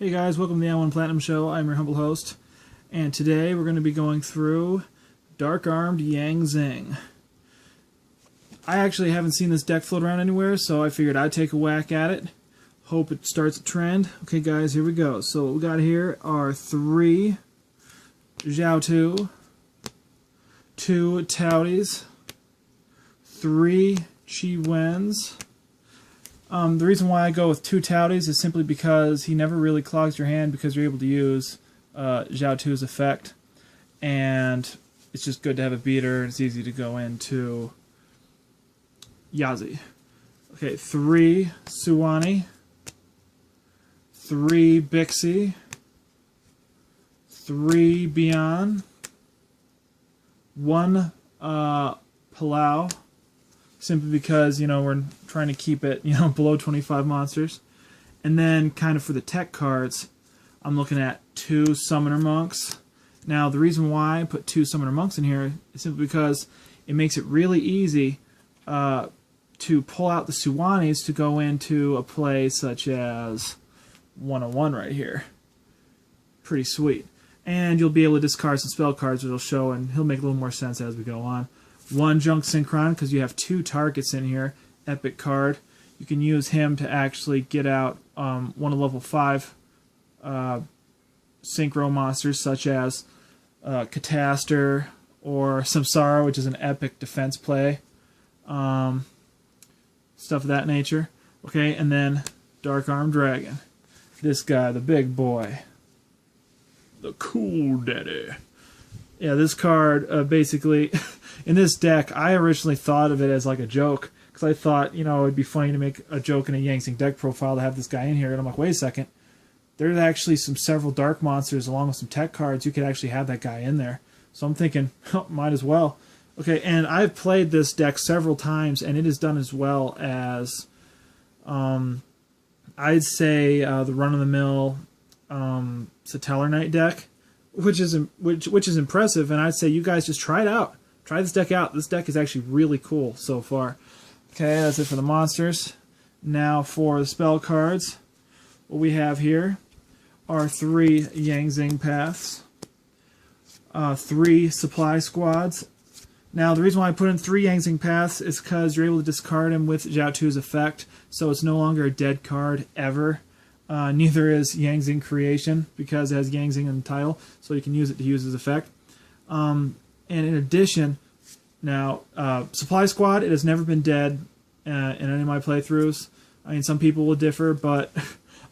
Hey guys, welcome to the I1 Platinum Show. I'm your humble host, and today we're going to be going through Dark Armed Yang Zing. I actually haven't seen this deck float around anywhere, so I figured I'd take a whack at it. Hope it starts a trend. Okay guys, here we go. So what we got here are 3 Zhao 2 Touties, 3 Chi Wens. The reason why I go with 2 Touties is simply because he never really clogs your hand because you're able to use Zhao 2's effect. And it's just good to have a beater. It's easy to go into Yazi. Okay, 3 Suwani, 3 Bixi, 3 Bian, 1 Palau. Simply because, we're trying to keep it, below 25 monsters. And then, kind of for the tech cards, I'm looking at 2 Summoner Monks. Now, the reason why I put 2 Summoner Monks in here is simply because it makes it really easy to pull out the Suwanis to go into a play such as 101 right here. Pretty sweet. And you'll be able to discard some spell cards, which will show, and he'll make a little more sense as we go on. 1 Junk Synchron, because you have 2 targets in here. Epic card. You can use him to actually get out one of level 5 synchro monsters, such as Cataster or Samsara, which is an epic defense play. Stuff of that nature. Okay, and then Dark Armed Dragon. This guy, the big boy. The cool daddy. Yeah, this card basically... In this deck, I originally thought of it as like a joke, because I thought, it'd be funny to make a joke in a Yang Zing deck profile to have this guy in here, and I'm like, wait a second, there's actually several dark monsters along with some tech cards, you could actually have that guy in there. So I'm thinking, oh, might as well. Okay, and I've played this deck several times, and it is done as well as, I'd say, the run-of-the-mill Tellarknight deck, which is impressive, and I'd say you guys just try it out. Try this deck out. This deck is actually really cool so far. Okay, that's it for the monsters. Now for the spell cards. What we have here are 3 Yang Zing Paths, 3 Supply Squads. Now the reason why I put in 3 Yang Zing Paths is because you're able to discard him with Zhao 2's effect, so it's no longer a dead card ever. Neither is Yang Zing Creation, because it has Yang Zing in the title, so you can use it to use his effect. And in addition, now, Supply Squad, it has never been dead in any of my playthroughs. I mean, some people will differ, but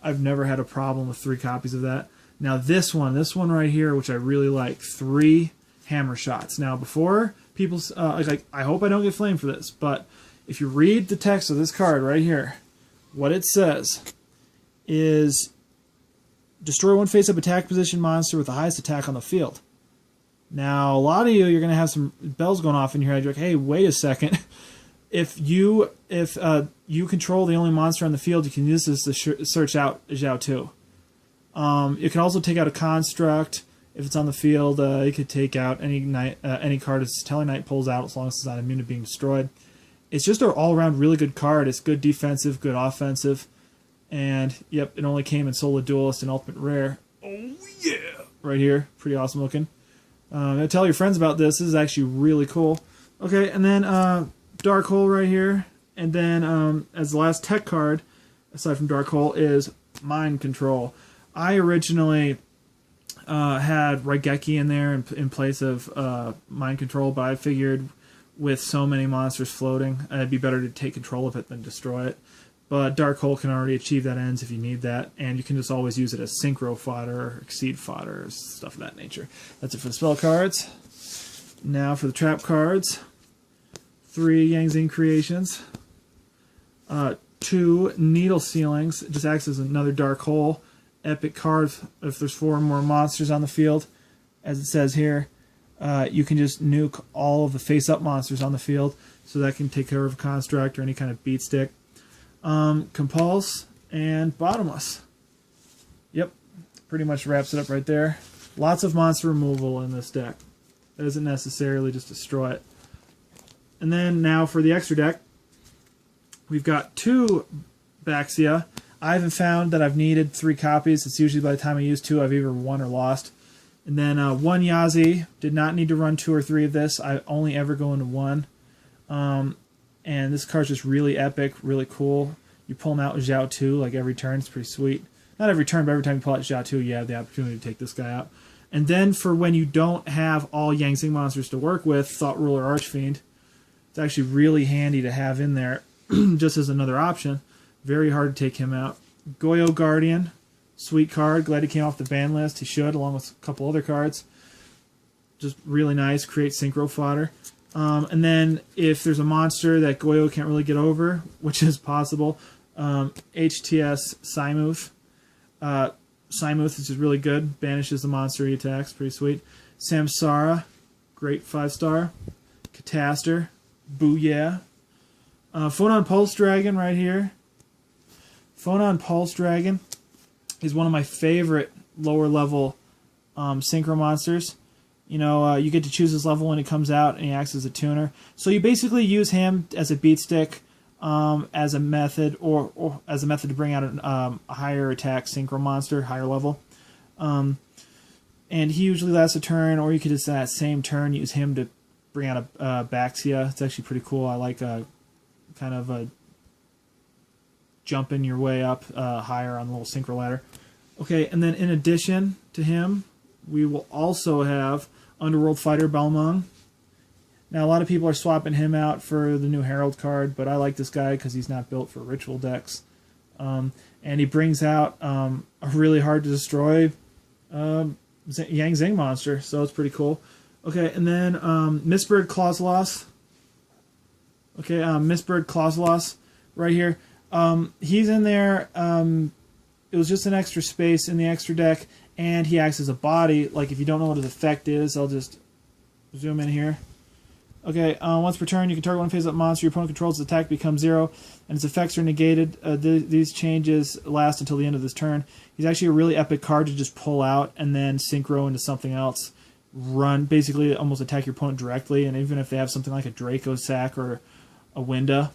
I've never had a problem with 3 copies of that. Now, this one right here, which I really like, 3 Hammer Shots. Now, before people, I hope I don't get flamed for this, but if you read the text of this card right here, what it says is, destroy 1 face-up attack position monster with the highest attack on the field. Now, a lot of you're going to have some bells going off in your head. You're like, hey, wait a second. If you control the only monster on the field, you can use this to search out Zhao 2. You can also take out a construct. If it's on the field, you could take out any card that Tellarknight pulls out, as long as it's not immune to being destroyed. It's just an all-around really good card. It's good defensive, good offensive. And, yep, it only came in Solo Duelist and Ultimate Rare. Oh, yeah! Right here. Pretty awesome looking. Tell your friends about this. This is actually really cool. Okay, and then Dark Hole right here. And then as the last tech card, aside from Dark Hole, is Mind Control. I originally had Raigeki in there in place of Mind Control, but I figured with so many monsters floating, it'd be better to take control of it than destroy it. But Dark Hole can already achieve that ends if you need that, and you can just always use it as synchro fodder, or exceed fodder, or stuff of that nature. That's it for the spell cards. Now for the trap cards. 3 Yang Zing Creations. 2 Needle Ceilings. It just acts as another Dark Hole. Epic card if there's 4 or more monsters on the field. As it says here, you can just nuke all of the face-up monsters on the field, so that can take care of a construct or any kind of beat stick. Compulse, and Bottomless. Yep, pretty much wraps it up right there. Lots of monster removal in this deck. That doesn't necessarily just destroy it. And then now for the extra deck, we've got 2 Baxia. I haven't found that I've needed 3 copies. It's usually by the time I use 2, I've either won or lost. And then 1 Yazi. Did not need to run 2 or 3 of this. I only ever go into 1. And this card's just really epic, really cool. You pull them out with Zhao 2 like every turn. It's pretty sweet. Not every turn, but every time you pull out Zhao 2, you have the opportunity to take this guy out. And then for when you don't have all Yang Zing monsters to work with, Thought Ruler Archfiend. It's actually really handy to have in there just as another option. Very hard to take him out. Yugioh Guardian. Sweet card. Glad he came off the ban list. He should, along with a couple other cards. Just really nice. Create synchro fodder. And then if there's a monster that Yugioh can't really get over, which is possible, HTS Simuth. Simuth is just really good. Banishes the monster he attacks. Pretty sweet. Samsara. Great 5-star. Cataster. Booyah. Phonon Pulse Dragon right here. Phonon Pulse Dragon is one of my favorite lower level synchro monsters. You know, you get to choose his level when he comes out, and he acts as a tuner. So you basically use him as a beat stick, as a method, or as a method to bring out a higher attack synchro monster, higher level. And he usually lasts a turn, or you could just that same turn use him to bring out a Baxia. It's actually pretty cool. I like kind of a jumping your way up higher on the little synchro ladder. Okay, and then in addition to him, we will also have Underworld Fighter Balmung. Now, a lot of people are swapping him out for the new Herald card, but I like this guy because he's not built for ritual decks. And he brings out a really hard to destroy Yang Zing monster, so it's pretty cool. Okay, and then Mistbird Clauselos. Okay, Mistbird Clauselos right here. He's in there. It was just an extra space in the extra deck, and he acts as a body. Like, if you don't know what his effect is, I'll just zoom in here. Okay, once per turn, you can target one phase-up monster your opponent controls. Its attack becomes 0, and its effects are negated. These changes last until the end of this turn. He's actually a really epic card to just pull out and then synchro into something else. Run, basically almost attack your opponent directly, and even if they have something like a Draco Sack or a Winda,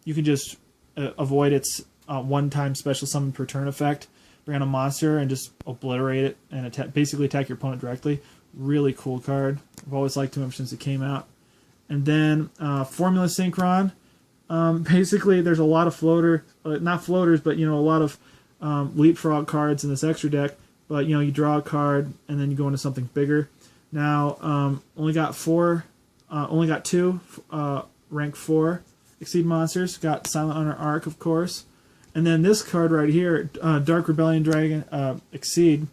you can just avoid its one-time special summon per turn effect, bring on a monster, and just obliterate it, and basically attack your opponent directly. Really cool card. I've always liked him ever since it came out. And then Formula Synchron. Basically, there's a lot of not floaters, but a lot of leapfrog cards in this extra deck. But you draw a card and then you go into something bigger. Now, only got 2 rank 4 Exceed monsters. Got Silent Honor Arc, of course. And then this card right here, Dark Rebellion Dragon Exceed.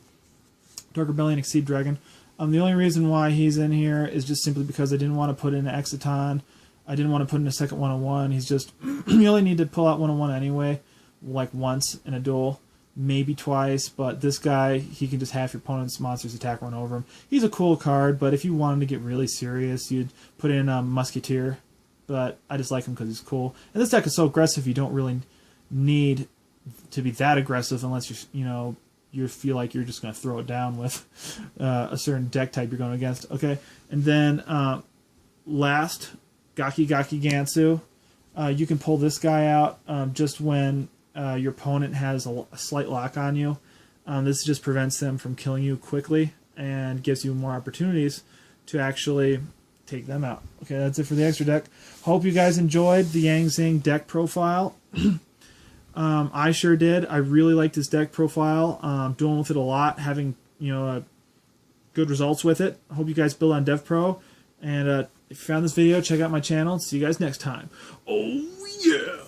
Dark Rebellion Exceed Dragon. The only reason why he's in here is just simply because I didn't want to put in an Exiton. I didn't want to put in a second 101. He's just, you only need to pull out 101 anyway, like once in a duel, maybe twice, but this guy, he can just have your opponent's monster's attack run over him. He's a cool card, but if you wanted to get really serious, you'd put in Musketeer, but I just like him because he's cool. And this deck is so aggressive, you don't really need to be that aggressive unless you feel like you're just going to throw it down with a certain deck type you're going against. Okay, and then last, Gaki Gansu. You can pull this guy out just when your opponent has a slight lock on you. This just prevents them from killing you quickly and gives you more opportunities to actually take them out. Okay, that's it for the extra deck. Hope you guys enjoyed the Yang Zing deck profile. I sure did. I really like this deck profile. Doing with it a lot, having good results with it. I hope you guys build on DevPro. And if you found this video, check out my channel. See you guys next time. Oh yeah!